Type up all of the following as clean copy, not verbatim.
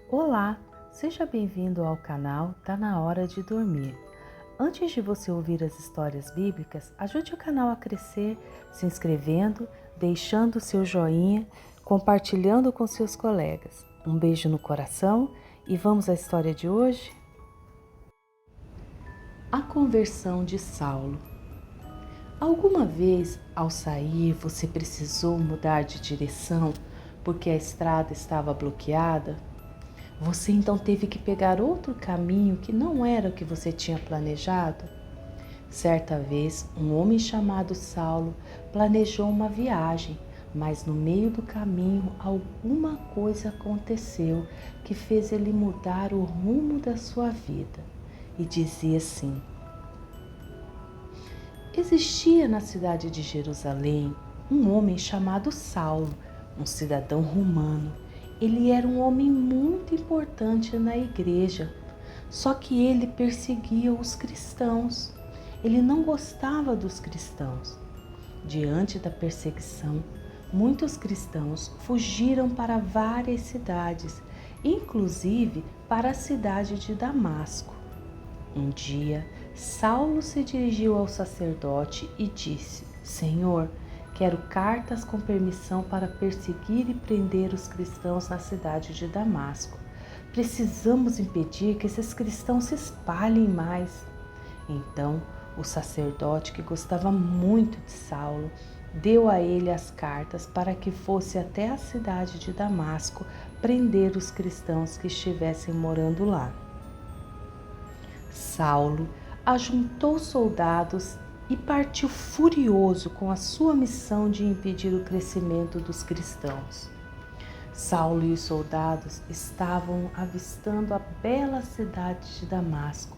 Olá, seja bem-vindo ao canal Tá na Hora de Dormir. Antes de você ouvir as histórias bíblicas, ajude o canal a crescer se inscrevendo, deixando seu joinha, compartilhando com seus colegas. Um beijo no coração e vamos à história de hoje? A conversão de Saulo. Alguma vez, ao sair, você precisou mudar de direção porque a estrada estava bloqueada? Você então teve que pegar outro caminho que não era o que você tinha planejado? Certa vez, um homem chamado Saulo planejou uma viagem, mas no meio do caminho alguma coisa aconteceu que fez ele mudar o rumo da sua vida. E dizia assim: existia na cidade de Jerusalém um homem chamado Saulo, um cidadão romano. Ele era um homem muito importante na igreja, só que ele perseguia os cristãos. Ele não gostava dos cristãos. Diante da perseguição, muitos cristãos fugiram para várias cidades, inclusive para a cidade de Damasco. Um dia, Saulo se dirigiu ao sacerdote e disse: Senhor, quero cartas com permissão para perseguir e prender os cristãos na cidade de Damasco. Precisamos impedir que esses cristãos se espalhem mais. Então, o sacerdote, que gostava muito de Saulo, deu a ele as cartas para que fosse até a cidade de Damasco prender os cristãos que estivessem morando lá. Saulo ajuntou soldados e partiu furioso com a sua missão de impedir o crescimento dos cristãos. Saulo e os soldados estavam avistando a bela cidade de Damasco,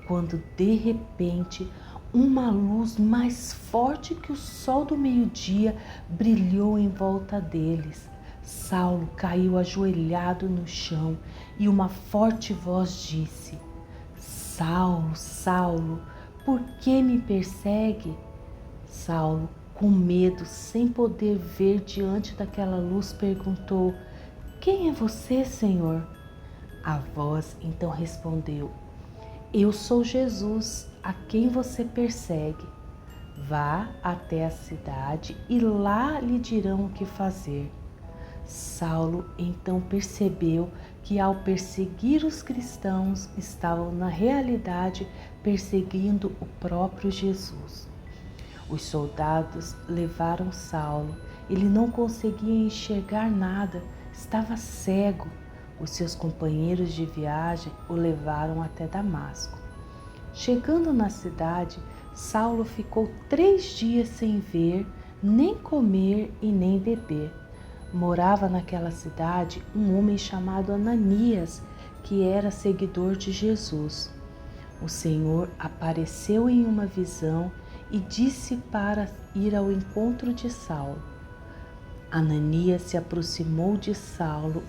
quando de repente uma luz mais forte que o sol do meio-dia brilhou em volta deles. Saulo caiu ajoelhado no chão e uma forte voz disse: Saulo, Saulo, por que me persegue? Saulo, com medo, sem poder ver diante daquela luz, perguntou: Quem é você, Senhor? A voz então respondeu: Eu sou Jesus, a quem você persegue. Vá até a cidade e lá lhe dirão o que fazer. Saulo então percebeu que ao perseguir os cristãos, estavam na realidade perseguindo o próprio Jesus. Os soldados levaram Saulo. Ele não conseguia enxergar nada, estava cego. Os seus companheiros de viagem o levaram até Damasco. Chegando na cidade, Saulo ficou 3 dias sem ver, nem comer e nem beber. Morava naquela cidade um homem chamado Ananias, que era seguidor de Jesus. O Senhor apareceu em uma visão e disse para ir ao encontro de Saulo. Ananias se aproximou de Saulo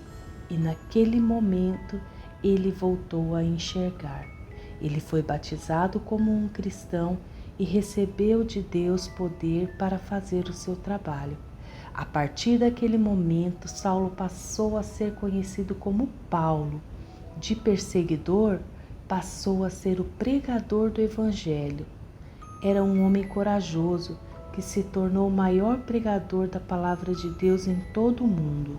e naquele momento ele voltou a enxergar. Ele foi batizado como um cristão e recebeu de Deus poder para fazer o seu trabalho. A partir daquele momento, Saulo passou a ser conhecido como Paulo. De perseguidor, passou a ser o pregador do Evangelho. Era um homem corajoso que se tornou o maior pregador da palavra de Deus em todo o mundo.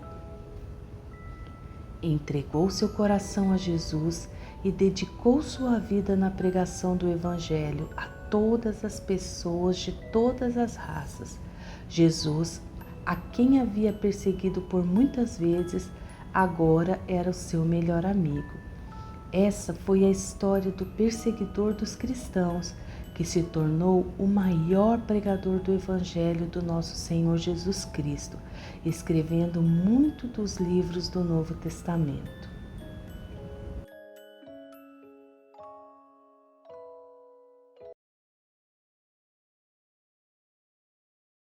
Entregou seu coração a Jesus e dedicou sua vida na pregação do Evangelho a todas as pessoas de todas as raças. Jesus, a quem havia perseguido por muitas vezes, agora era o seu melhor amigo. Essa foi a história do perseguidor dos cristãos, que se tornou o maior pregador do Evangelho do nosso Senhor Jesus Cristo, escrevendo muitos dos livros do Novo Testamento.